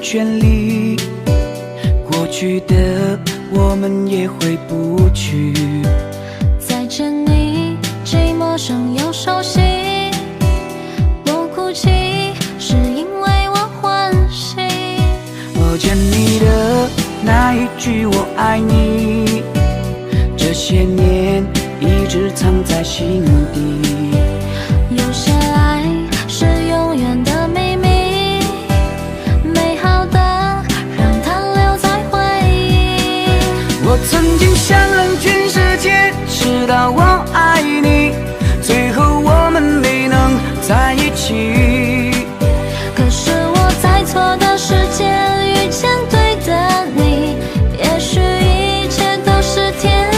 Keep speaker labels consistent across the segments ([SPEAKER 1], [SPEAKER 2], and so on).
[SPEAKER 1] 权利，过去的我们也回不去。
[SPEAKER 2] 再见你，既陌生又熟悉。我哭泣，是因为我欢喜。
[SPEAKER 1] 我见你的那一句我爱你，这些年一直藏在心底。
[SPEAKER 2] 有些爱是永远的秘密，美好的让它留在回忆。
[SPEAKER 1] 我曾经想让全世界知道我爱你，最后我们没能在一起。
[SPEAKER 2] 可是我在错的时间遇见对的你，也许一切都是天意。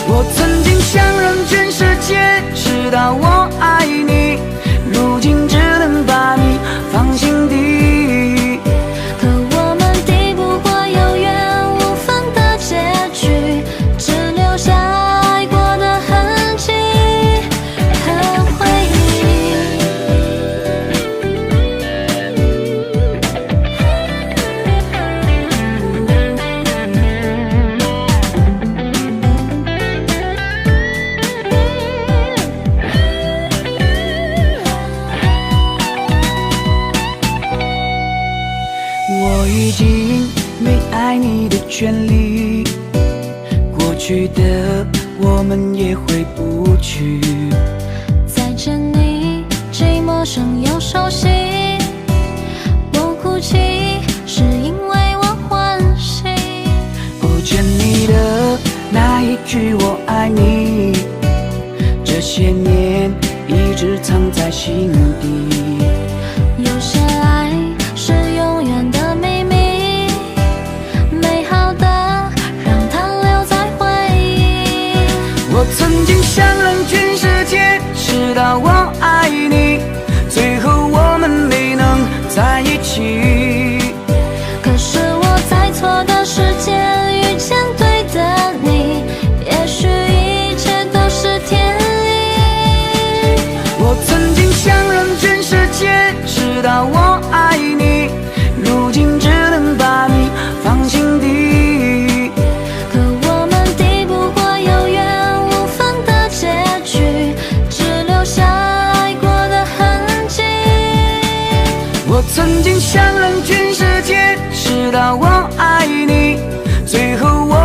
[SPEAKER 1] 我曾经想让全世界知道我爱你，如今只能把你放心底。
[SPEAKER 2] 可我们抵不过有缘无分的结局，只留下爱过的痕迹和回忆。
[SPEAKER 1] 我已经没爱你的权利，过去的我们也回不去。
[SPEAKER 2] 再见你，既陌生又熟悉。我哭泣，是因为我欢喜。
[SPEAKER 1] 我见你的那一句我爱你，这些年一直藏在心底。
[SPEAKER 2] 有些爱是永远的秘密，美好的让它留在回忆。
[SPEAKER 1] 我曾经想让全世界知道我爱你，最后我们没能在一起。
[SPEAKER 2] 可是我在错的时间遇见对的你，也许一切都是天意。
[SPEAKER 1] 我曾经想让全世界知道我爱你，如今只能把你放心底。
[SPEAKER 2] 可我们抵不过有缘无分的结局，只留下爱过的痕迹。
[SPEAKER 1] 我曾经想让全世界知道我爱你，最后我